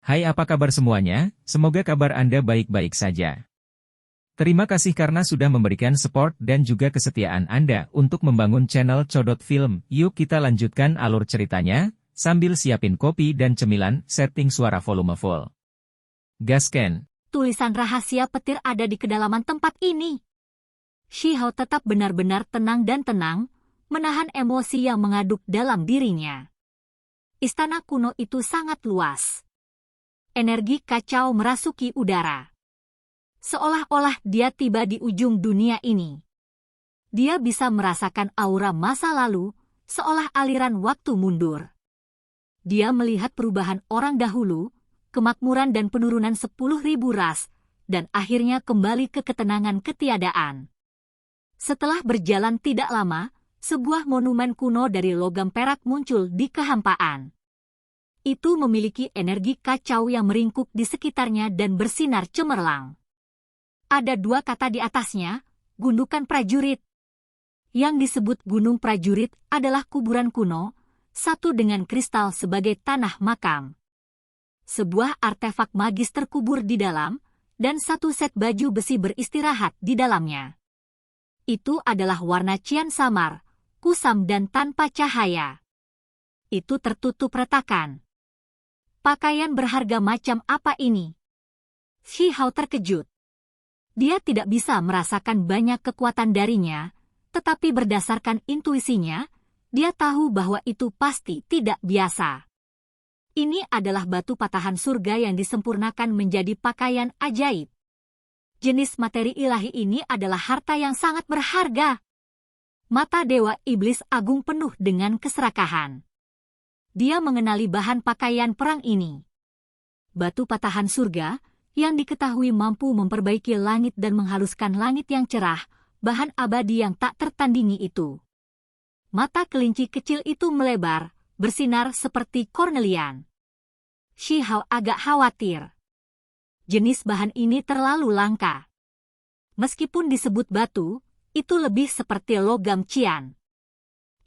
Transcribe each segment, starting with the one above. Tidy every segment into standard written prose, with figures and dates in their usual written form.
Hai, apa kabar semuanya? Semoga kabar Anda baik-baik saja. Terima kasih karena sudah memberikan support dan juga kesetiaan Anda untuk membangun channel Codot Film. Yuk kita lanjutkan alur ceritanya, sambil siapin kopi dan cemilan, setting suara volume full. Gasken. Tulisan rahasia petir ada di kedalaman tempat ini. Shihao tetap benar-benar tenang dan tenang, menahan emosi yang mengaduk dalam dirinya. Istana kuno itu sangat luas. Energi kacau merasuki udara. Seolah-olah dia tiba di ujung dunia ini. Dia bisa merasakan aura masa lalu, seolah aliran waktu mundur. Dia melihat perubahan orang dahulu, kemakmuran dan penurunan 10.000 ras, dan akhirnya kembali ke ketenangan ketiadaan. Setelah berjalan tidak lama, sebuah monumen kuno dari logam perak muncul di kehampaan. Itu memiliki energi kacau yang meringkuk di sekitarnya dan bersinar cemerlang. Ada dua kata di atasnya, gundukan prajurit. Yang disebut gunung prajurit adalah kuburan kuno, satu dengan kristal sebagai tanah makam. Sebuah artefak magis terkubur di dalam, dan satu set baju besi beristirahat di dalamnya. Itu adalah warna cian samar, kusam dan tanpa cahaya. Itu tertutup retakan. Pakaian berharga macam apa ini? Shihao terkejut. Dia tidak bisa merasakan banyak kekuatan darinya, tetapi berdasarkan intuisinya, dia tahu bahwa itu pasti tidak biasa. Ini adalah batu patahan surga yang disempurnakan menjadi pakaian ajaib. Jenis materi ilahi ini adalah harta yang sangat berharga. Mata Dewa Iblis Agung penuh dengan keserakahan. Dia mengenali bahan pakaian perang ini. Batu patahan surga, yang diketahui mampu memperbaiki langit dan menghaluskan langit yang cerah, bahan abadi yang tak tertandingi itu. Mata kelinci kecil itu melebar, bersinar seperti kornelian. Shihao agak khawatir. Jenis bahan ini terlalu langka. Meskipun disebut batu, itu lebih seperti logam cian.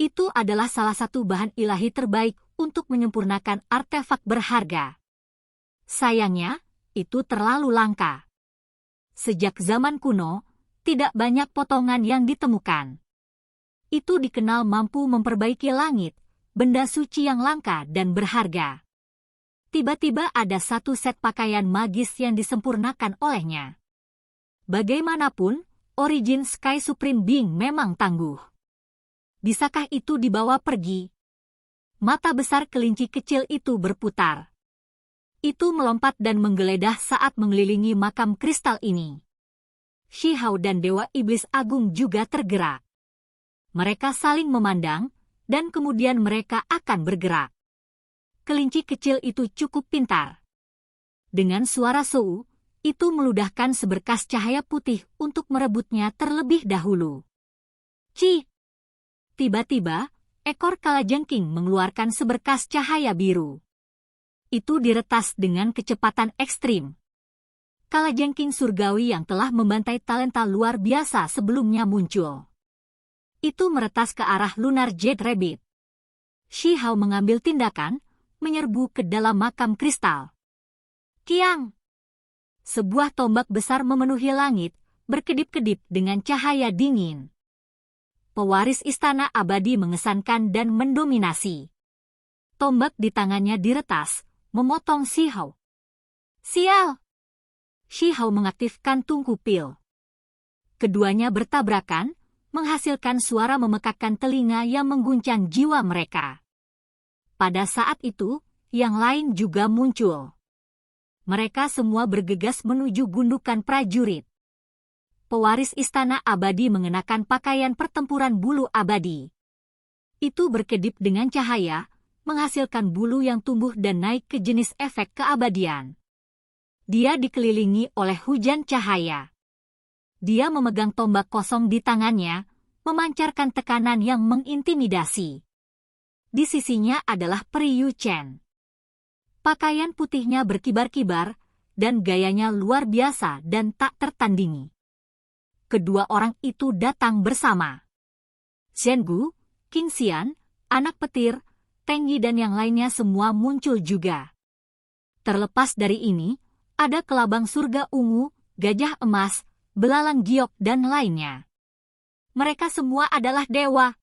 Itu adalah salah satu bahan ilahi terbaik untuk menyempurnakan artefak berharga. Sayangnya, itu terlalu langka. Sejak zaman kuno, tidak banyak potongan yang ditemukan. Itu dikenal mampu memperbaiki langit, benda suci yang langka dan berharga. Tiba-tiba ada satu set pakaian magis yang disempurnakan olehnya. Bagaimanapun, origin Sky Supreme Being memang tangguh. Bisakah itu dibawa pergi? Mata besar kelinci kecil itu berputar. Itu melompat dan menggeledah saat mengelilingi makam kristal ini. Shihao dan Dewa Iblis Agung juga tergerak. Mereka saling memandang, dan kemudian mereka akan bergerak. Kelinci kecil itu cukup pintar. Dengan suara suhu, itu meludahkan seberkas cahaya putih untuk merebutnya terlebih dahulu. Ci! Tiba-tiba, ekor kalajengking mengeluarkan seberkas cahaya biru. Itu diretas dengan kecepatan ekstrim. Kalajengking surgawi yang telah membantai talenta luar biasa sebelumnya muncul. Itu meretas ke arah Lunar Jade Rabbit. Shihao mengambil tindakan, menyerbu ke dalam makam kristal. Kiang! Sebuah tombak besar memenuhi langit, berkedip-kedip dengan cahaya dingin. Pewaris istana abadi mengesankan dan mendominasi. Tombak di tangannya diretas, memotong Shihao. Sial! Shihao mengaktifkan tungku pil. Keduanya bertabrakan, menghasilkan suara memekakkan telinga yang mengguncang jiwa mereka. Pada saat itu, yang lain juga muncul. Mereka semua bergegas menuju gundukan prajurit. Pewaris istana abadi mengenakan pakaian pertempuran bulu abadi. Itu berkedip dengan cahaya, menghasilkan bulu yang tumbuh dan naik ke jenis efek keabadian. Dia dikelilingi oleh hujan cahaya. Dia memegang tombak kosong di tangannya, memancarkan tekanan yang mengintimidasi. Di sisinya adalah Peri Yu Chen. Pakaian putihnya berkibar-kibar, dan gayanya luar biasa dan tak tertandingi. Kedua orang itu datang bersama. Zhengu, Qing Xian, anak petir, Teng Yi dan yang lainnya semua muncul juga. Terlepas dari ini, ada kelabang surga ungu, gajah emas, belalang giok dan lainnya. Mereka semua adalah dewa.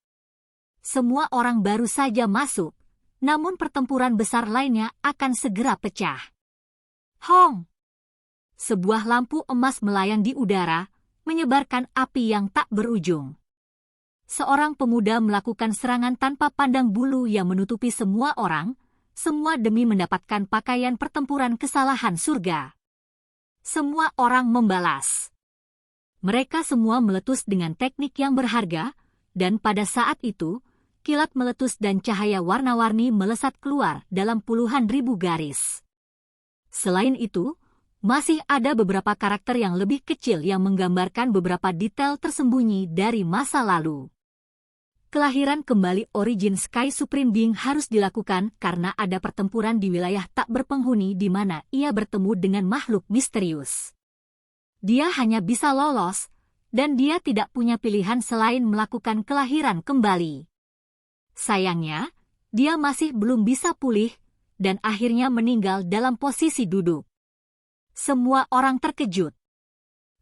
Semua orang baru saja masuk, namun pertempuran besar lainnya akan segera pecah. Hong! Sebuah lampu emas melayang di udara, menyebarkan api yang tak berujung. Seorang pemuda melakukan serangan tanpa pandang bulu yang menutupi semua orang, semua demi mendapatkan pakaian pertempuran kesalahan surga. Semua orang membalas. Mereka semua meletus dengan teknik yang berharga, dan pada saat itu, kilat meletus dan cahaya warna-warni melesat keluar dalam puluhan ribu garis. Selain itu, masih ada beberapa karakter yang lebih kecil yang menggambarkan beberapa detail tersembunyi dari masa lalu. Kelahiran kembali Origin Sky Supreme Being harus dilakukan karena ada pertempuran di wilayah tak berpenghuni di mana ia bertemu dengan makhluk misterius. Dia hanya bisa lolos, dan dia tidak punya pilihan selain melakukan kelahiran kembali. Sayangnya, dia masih belum bisa pulih, dan akhirnya meninggal dalam posisi duduk. Semua orang terkejut.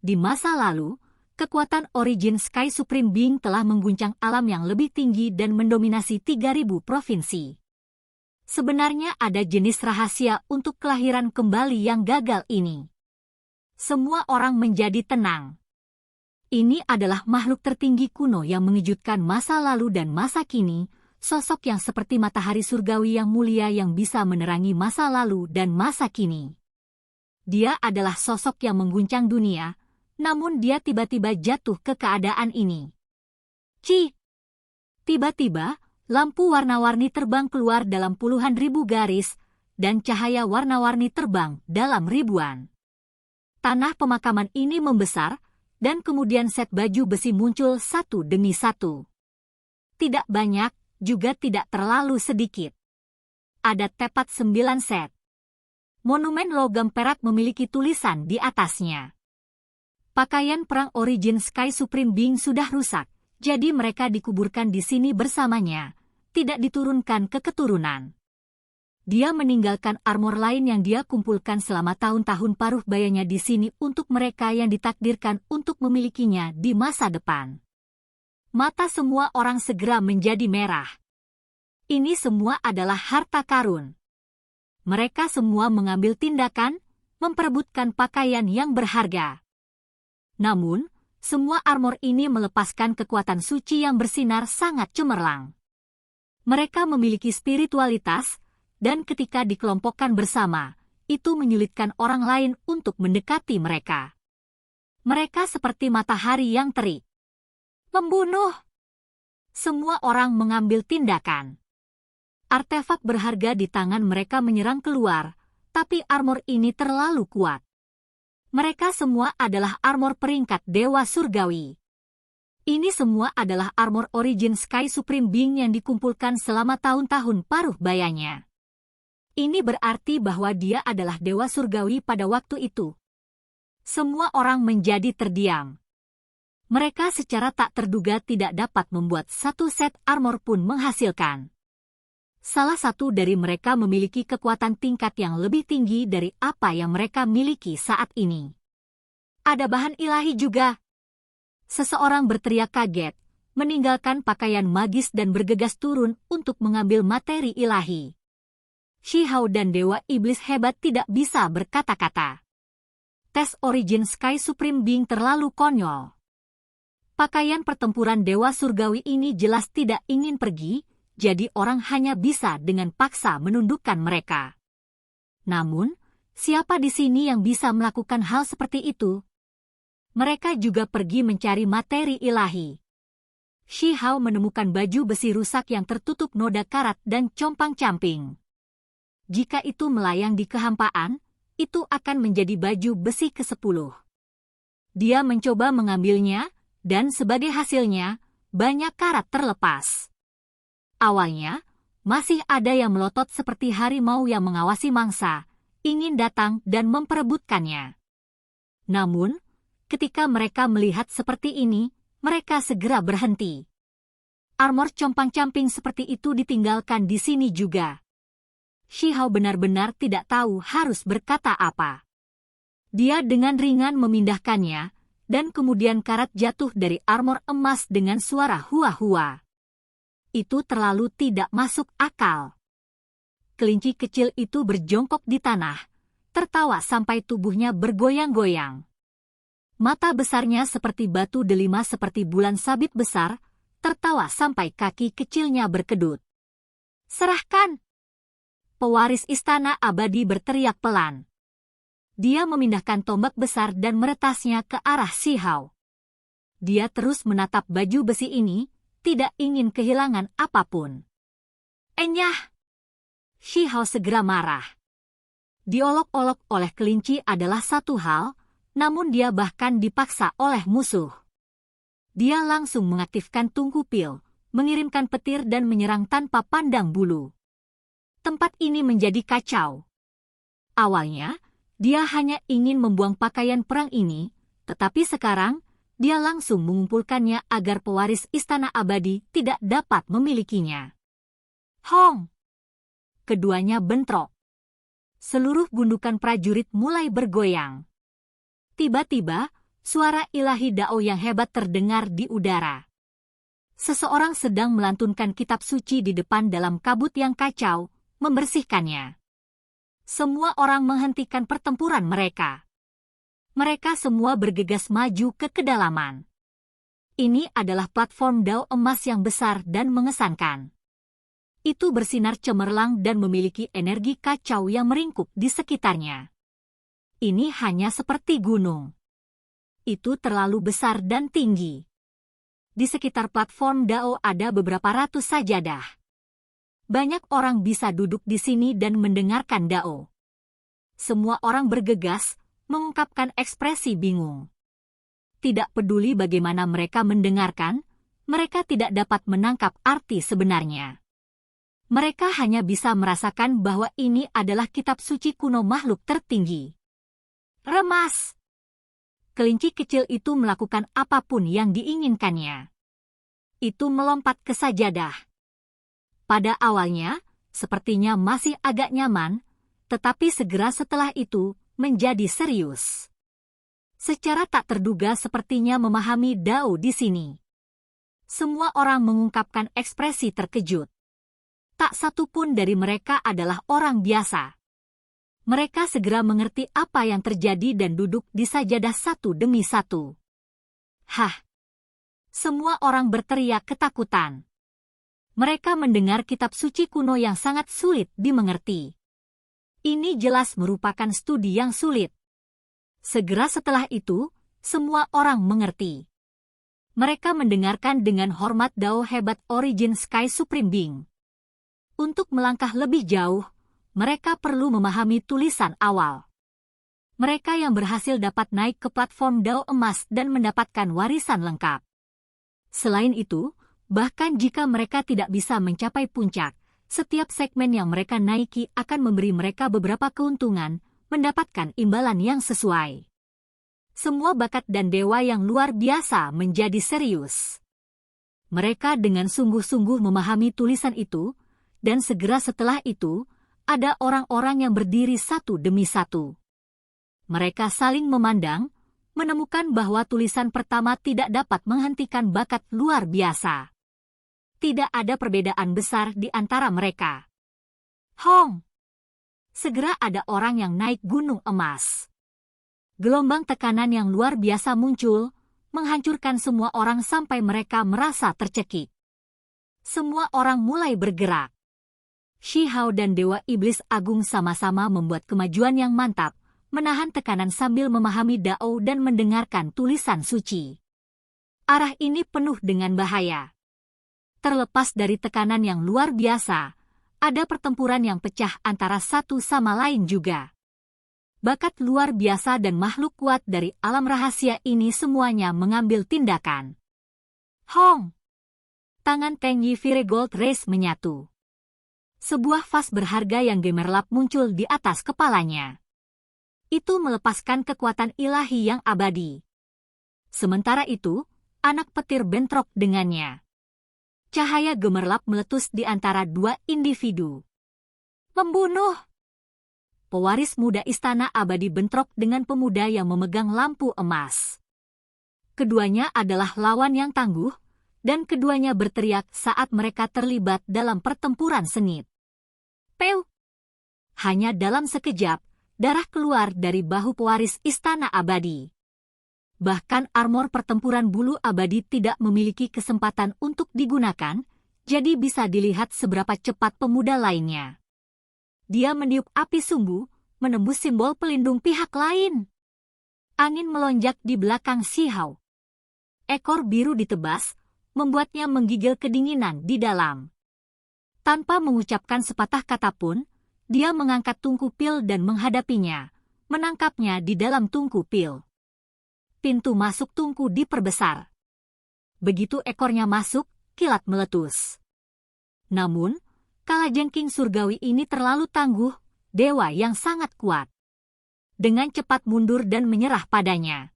Di masa lalu, kekuatan Origin Sky Supreme Being telah mengguncang alam yang lebih tinggi dan mendominasi 3.000 provinsi. Sebenarnya ada jenis rahasia untuk kelahiran kembali yang gagal ini. Semua orang menjadi tenang. Ini adalah makhluk tertinggi kuno yang mengejutkan masa lalu dan masa kini, sosok yang seperti matahari surgawi yang mulia yang bisa menerangi masa lalu dan masa kini. Dia adalah sosok yang mengguncang dunia, namun dia tiba-tiba jatuh ke keadaan ini. Tiba-tiba, lampu warna-warni terbang keluar dalam puluhan ribu garis, dan cahaya warna-warni terbang dalam ribuan. Tanah pemakaman ini membesar, dan kemudian set baju besi muncul satu demi satu. Tidak banyak, juga tidak terlalu sedikit. Ada tepat 9 set. Monumen logam perak memiliki tulisan di atasnya. Pakaian perang Origin Sky Supreme Being sudah rusak, jadi mereka dikuburkan di sini bersamanya, tidak diturunkan ke keturunan. Dia meninggalkan armor lain yang dia kumpulkan selama tahun-tahun paruh bayanya di sini untuk mereka yang ditakdirkan untuk memilikinya di masa depan. Mata semua orang segera menjadi merah. Ini semua adalah harta karun. Mereka semua mengambil tindakan, memperebutkan pakaian yang berharga. Namun, semua armor ini melepaskan kekuatan suci yang bersinar sangat cemerlang. Mereka memiliki spiritualitas, dan ketika dikelompokkan bersama, itu menyulitkan orang lain untuk mendekati mereka. Mereka seperti matahari yang terik. Membunuh! Semua orang mengambil tindakan. Artefak berharga di tangan mereka menyerang keluar, tapi armor ini terlalu kuat. Mereka semua adalah armor peringkat Dewa Surgawi. Ini semua adalah armor Origin Sky Supreme Being yang dikumpulkan selama tahun-tahun paruh bayanya. Ini berarti bahwa dia adalah Dewa Surgawi pada waktu itu. Semua orang menjadi terdiam. Mereka secara tak terduga tidak dapat membuat satu set armor pun menghasilkan. Salah satu dari mereka memiliki kekuatan tingkat yang lebih tinggi dari apa yang mereka miliki saat ini. Ada bahan ilahi juga. Seseorang berteriak kaget, meninggalkan pakaian magis dan bergegas turun untuk mengambil materi ilahi. Shi Hao dan Dewa Iblis hebat tidak bisa berkata-kata. Tes Origin Sky Supreme Being terlalu konyol. Pakaian pertempuran Dewa Surgawi ini jelas tidak ingin pergi, jadi orang hanya bisa dengan paksa menundukkan mereka. Namun, siapa di sini yang bisa melakukan hal seperti itu? Mereka juga pergi mencari materi ilahi. Shi Hao menemukan baju besi rusak yang tertutup noda karat dan compang-camping. Jika itu melayang di kehampaan, itu akan menjadi baju besi ke-10. Dia mencoba mengambilnya, dan sebagai hasilnya, banyak karat terlepas. Awalnya, masih ada yang melotot seperti harimau yang mengawasi mangsa, ingin datang dan memperebutkannya. Namun, ketika mereka melihat seperti ini, mereka segera berhenti. Armor compang-camping seperti itu ditinggalkan di sini juga. Shi Hao benar-benar tidak tahu harus berkata apa. Dia dengan ringan memindahkannya, dan kemudian karat jatuh dari armor emas dengan suara hua-hua. Itu terlalu tidak masuk akal. Kelinci kecil itu berjongkok di tanah, tertawa sampai tubuhnya bergoyang-goyang. Mata besarnya seperti batu delima seperti bulan sabit besar, tertawa sampai kaki kecilnya berkedut. Serahkan! Pewaris istana abadi berteriak pelan. Dia memindahkan tombak besar dan meretasnya ke arah Shi Hao. Dia terus menatap baju besi ini, tidak ingin kehilangan apapun. Enyah! Shi Hao segera marah. Diolok-olok oleh kelinci adalah satu hal, namun dia bahkan dipaksa oleh musuh. Dia langsung mengaktifkan tungku pil, mengirimkan petir dan menyerang tanpa pandang bulu. Tempat ini menjadi kacau. Awalnya, dia hanya ingin membuang pakaian perang ini, tetapi sekarang, dia langsung mengumpulkannya agar pewaris istana abadi tidak dapat memilikinya. Hong! Keduanya bentrok. Seluruh gundukan prajurit mulai bergoyang. Tiba-tiba, suara ilahi Dao yang hebat terdengar di udara. Seseorang sedang melantunkan kitab suci di depan dalam kabut yang kacau, membersihkannya. Semua orang menghentikan pertempuran mereka. Mereka semua bergegas maju ke kedalaman. Ini adalah platform Dao emas yang besar dan mengesankan. Itu bersinar cemerlang dan memiliki energi kacau yang meringkuk di sekitarnya. Ini hanya seperti gunung. Itu terlalu besar dan tinggi. Di sekitar platform Dao ada beberapa ratus sajadah. Banyak orang bisa duduk di sini dan mendengarkan Dao. Semua orang bergegas, mengungkapkan ekspresi bingung. Tidak peduli bagaimana mereka mendengarkan, mereka tidak dapat menangkap arti sebenarnya. Mereka hanya bisa merasakan bahwa ini adalah kitab suci kuno makhluk tertinggi. Remas! Kelinci kecil itu melakukan apapun yang diinginkannya. Itu melompat ke sajadah. Pada awalnya, sepertinya masih agak nyaman, tetapi segera setelah itu, menjadi serius. Secara tak terduga sepertinya memahami Dao di sini. Semua orang mengungkapkan ekspresi terkejut. Tak satu pun dari mereka adalah orang biasa. Mereka segera mengerti apa yang terjadi dan duduk di sajadah satu demi satu. Hah! Semua orang berteriak ketakutan. Mereka mendengar kitab suci kuno yang sangat sulit dimengerti. Ini jelas merupakan studi yang sulit. Segera setelah itu, semua orang mengerti. Mereka mendengarkan dengan hormat Dao hebat Origin Sky Supreme Being. Untuk melangkah lebih jauh, mereka perlu memahami tulisan awal. Mereka yang berhasil dapat naik ke platform Dao emas dan mendapatkan warisan lengkap. Selain itu, bahkan jika mereka tidak bisa mencapai puncak, setiap segmen yang mereka naiki akan memberi mereka beberapa keuntungan, mendapatkan imbalan yang sesuai. Semua bakat dan dewa yang luar biasa menjadi serius. Mereka dengan sungguh-sungguh memahami tulisan itu, dan segera setelah itu, ada orang-orang yang berdiri satu demi satu. Mereka saling memandang, menemukan bahwa tulisan pertama tidak dapat menghentikan bakat luar biasa. Tidak ada perbedaan besar di antara mereka. Hong! Segera ada orang yang naik gunung emas. Gelombang tekanan yang luar biasa muncul, menghancurkan semua orang sampai mereka merasa tercekik. Semua orang mulai bergerak. Shi Hao dan Dewa Iblis Agung sama-sama membuat kemajuan yang mantap, menahan tekanan sambil memahami Dao dan mendengarkan tulisan suci. Arah ini penuh dengan bahaya. Terlepas dari tekanan yang luar biasa, ada pertempuran yang pecah antara satu sama lain juga. Bakat luar biasa dan makhluk kuat dari alam rahasia ini semuanya mengambil tindakan. Hong! Tangan Teng Yi Fire Gold Race menyatu. Sebuah vas berharga yang gemerlap muncul di atas kepalanya. Itu melepaskan kekuatan ilahi yang abadi. Sementara itu, anak petir bentrok dengannya. Cahaya gemerlap meletus di antara dua individu. Membunuh! Pewaris muda Istana Abadi bentrok dengan pemuda yang memegang lampu emas. Keduanya adalah lawan yang tangguh, dan keduanya berteriak saat mereka terlibat dalam pertempuran sengit. Peu! Hanya dalam sekejap, darah keluar dari bahu pewaris Istana Abadi. Bahkan armor pertempuran bulu abadi tidak memiliki kesempatan untuk digunakan, jadi bisa dilihat seberapa cepat pemuda lainnya. Dia meniup api sumbu, menembus simbol pelindung pihak lain. Angin melonjak di belakang Shi Hao. Ekor biru ditebas, membuatnya menggigil kedinginan di dalam. Tanpa mengucapkan sepatah kata pun, dia mengangkat tungku pil dan menghadapinya, menangkapnya di dalam tungku pil. Pintu masuk tungku diperbesar. Begitu ekornya masuk, kilat meletus. Namun, kalajengking surgawi ini terlalu tangguh, dewa yang sangat kuat. Dengan cepat mundur dan menyerah padanya.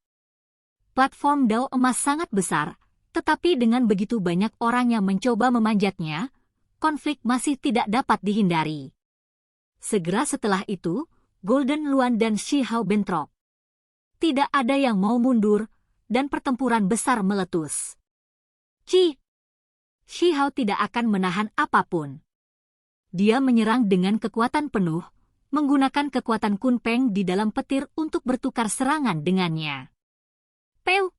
Platform dao emas sangat besar, tetapi dengan begitu banyak orang yang mencoba memanjatnya, konflik masih tidak dapat dihindari. Segera setelah itu, Golden Luan dan Shi Hao bentrok. Tidak ada yang mau mundur, dan pertempuran besar meletus. Shi Hao tidak akan menahan apapun. Dia menyerang dengan kekuatan penuh, menggunakan kekuatan Kunpeng di dalam petir untuk bertukar serangan dengannya. Peu!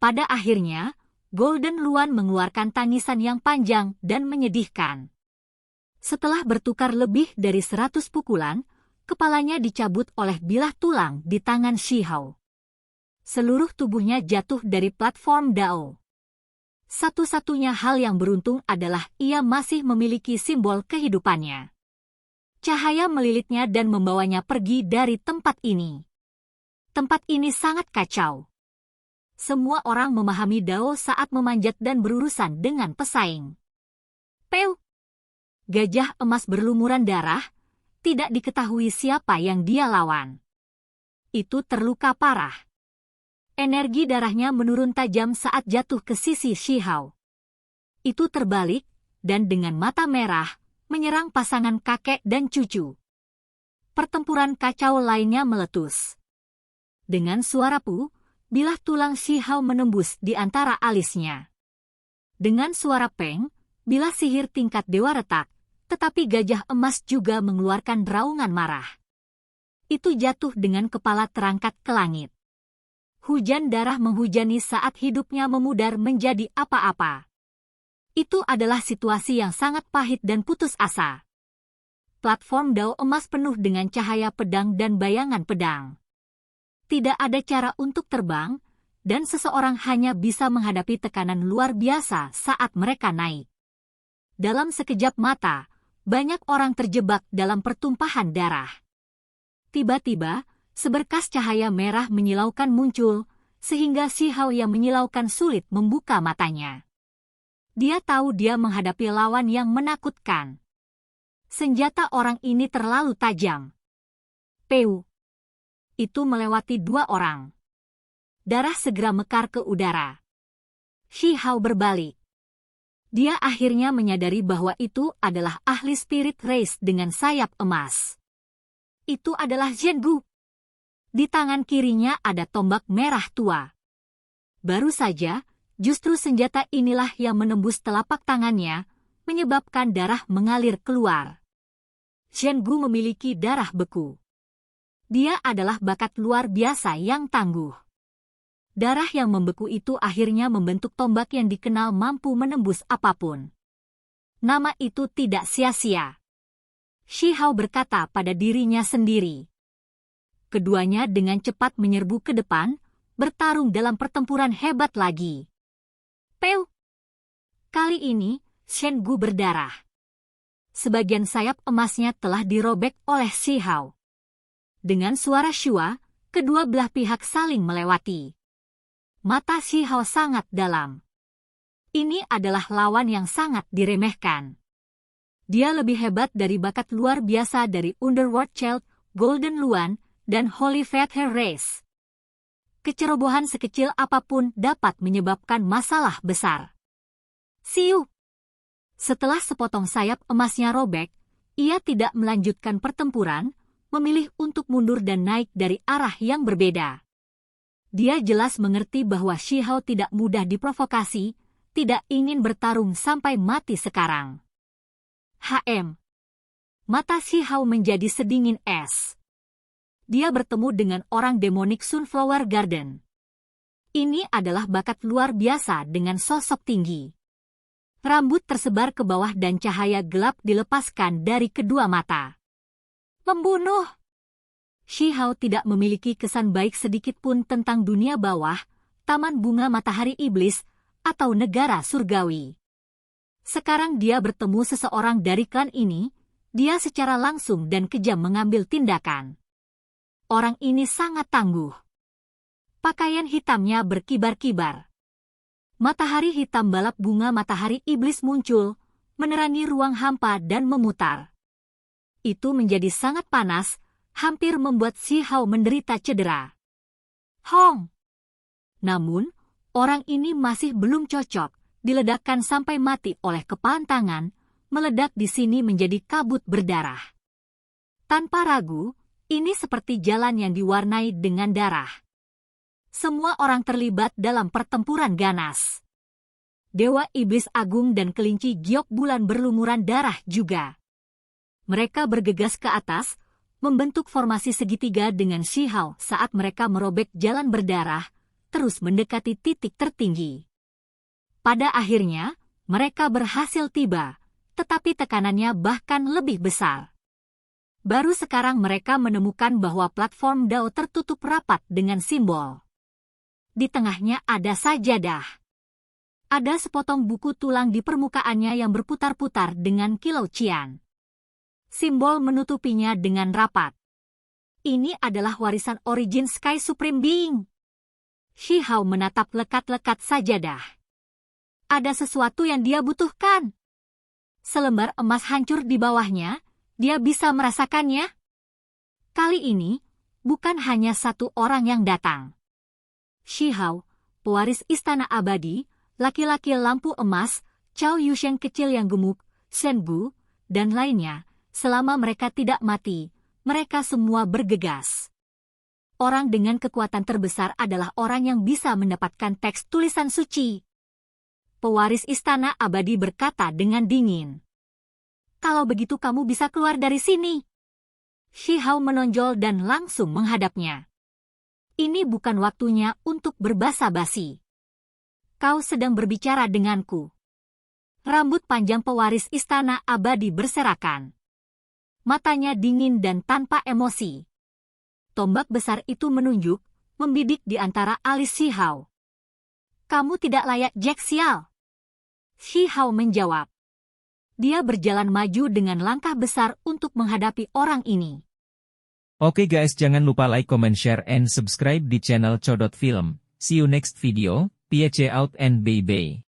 Pada akhirnya, Golden Luan mengeluarkan tangisan yang panjang dan menyedihkan. Setelah bertukar lebih dari 100 pukulan, kepalanya dicabut oleh bilah tulang di tangan Shi Hao. Seluruh tubuhnya jatuh dari platform dao. Satu-satunya hal yang beruntung adalah ia masih memiliki simbol kehidupannya. Cahaya melilitnya dan membawanya pergi dari tempat ini. Tempat ini sangat kacau. Semua orang memahami dao saat memanjat dan berurusan dengan pesaing. Peu! Gajah emas berlumuran darah, tidak diketahui siapa yang dia lawan. Itu terluka parah. Energi darahnya menurun tajam saat jatuh ke sisi Shi Hao. Itu terbalik, dan dengan mata merah, menyerang pasangan kakek dan cucu. Pertempuran kacau lainnya meletus. Dengan suara pu, bilah tulang Shi Hao menembus di antara alisnya. Dengan suara peng, bilah sihir tingkat dewa retak, tetapi gajah emas juga mengeluarkan raungan marah. Itu jatuh dengan kepala terangkat ke langit. Hujan darah menghujani saat hidupnya memudar menjadi apa-apa. Itu adalah situasi yang sangat pahit dan putus asa. Platform dao emas penuh dengan cahaya pedang dan bayangan pedang. Tidak ada cara untuk terbang, dan seseorang hanya bisa menghadapi tekanan luar biasa saat mereka naik. Dalam sekejap mata, banyak orang terjebak dalam pertumpahan darah. Tiba-tiba, seberkas cahaya merah menyilaukan muncul, sehingga Shi Hao yang menyilaukan sulit membuka matanya. Dia tahu dia menghadapi lawan yang menakutkan. Senjata orang ini terlalu tajam. Peu! Itu melewati 2 orang. Darah segera mekar ke udara. Shi Hao berbalik. Dia akhirnya menyadari bahwa itu adalah ahli spirit race dengan sayap emas. Itu adalah Zhengu. Di tangan kirinya ada tombak merah tua. Baru saja, justru senjata inilah yang menembus telapak tangannya, menyebabkan darah mengalir keluar. Zhengu memiliki darah beku. Dia adalah bakat luar biasa yang tangguh. Darah yang membeku itu akhirnya membentuk tombak yang dikenal mampu menembus apapun. Nama itu tidak sia-sia. Shi Hao berkata pada dirinya sendiri. Keduanya dengan cepat menyerbu ke depan, bertarung dalam pertempuran hebat lagi. Peu! Kali ini, Shen Gu berdarah. Sebagian sayap emasnya telah dirobek oleh Shi Hao. Dengan suara syua, kedua belah pihak saling melewati. Mata Shi Hao sangat dalam. Ini adalah lawan yang sangat diremehkan. Dia lebih hebat dari bakat luar biasa dari Underworld Child, Golden Luan, dan Holy Feather Race. Kecerobohan sekecil apapun dapat menyebabkan masalah besar. Siu! Setelah sepotong sayap emasnya robek, Ia tidak melanjutkan pertempuran, memilih untuk mundur dan naik dari arah yang berbeda. Dia jelas mengerti bahwa Shi Hao tidak mudah diprovokasi, tidak ingin bertarung sampai mati sekarang. Mata Shi Hao menjadi sedingin es. Dia bertemu dengan orang demonik Sunflower Garden. Ini adalah bakat luar biasa dengan sosok tinggi. Rambut tersebar ke bawah dan cahaya gelap dilepaskan dari kedua mata. Membunuh! Shi Hao tidak memiliki kesan baik sedikit pun tentang dunia bawah, taman bunga matahari iblis, atau negara surgawi. Sekarang dia bertemu seseorang dari klan ini, dia secara langsung dan kejam mengambil tindakan. Orang ini sangat tangguh. Pakaian hitamnya berkibar-kibar. Matahari hitam balap bunga matahari iblis muncul, menerangi ruang hampa dan memutar. Itu menjadi sangat panas, hampir membuat Shi Hao menderita cedera. Hong! Namun, orang ini masih belum cocok, diledakkan sampai mati oleh kepantangan, meledak di sini menjadi kabut berdarah. Tanpa ragu, ini seperti jalan yang diwarnai dengan darah. Semua orang terlibat dalam pertempuran ganas. Dewa Iblis Agung dan kelinci giok bulan berlumuran darah juga. Mereka bergegas ke atas, membentuk formasi segitiga dengan Shi Hao saat mereka merobek jalan berdarah, terus mendekati titik tertinggi. Pada akhirnya, mereka berhasil tiba, tetapi tekanannya bahkan lebih besar. Baru sekarang mereka menemukan bahwa platform Dao tertutup rapat dengan simbol. Di tengahnya ada sajadah. Ada sepotong buku tulang di permukaannya yang berputar-putar dengan kilau cian. Simbol menutupinya dengan rapat. Ini adalah warisan origin Sky Supreme Being. Shi Hao menatap lekat-lekat sajadah. Ada sesuatu yang dia butuhkan. Selembar emas hancur di bawahnya, dia bisa merasakannya. Kali ini, bukan hanya satu orang yang datang. Shi Hao, pewaris istana abadi, laki-laki lampu emas, Cao Yusheng kecil yang gemuk, Shen Bu, dan lainnya. Selama mereka tidak mati, mereka semua bergegas. Orang dengan kekuatan terbesar adalah orang yang bisa mendapatkan teks tulisan suci. Pewaris istana abadi berkata dengan dingin. Kalau begitu kamu bisa keluar dari sini. Shi Hao menonjol dan langsung menghadapnya. Ini bukan waktunya untuk berbasa-basi. Kau sedang berbicara denganku. Rambut panjang pewaris istana abadi berserakan. Matanya dingin dan tanpa emosi. Tombak besar itu menunjuk, membidik di antara alis Shi Hao. Kamu tidak layak Jack Sial. Shi Hao menjawab. Dia berjalan maju dengan langkah besar untuk menghadapi orang ini. Oke guys, jangan lupa like, comment, share, and subscribe di channel Codot Film. See you next video, peace out and bye-bye.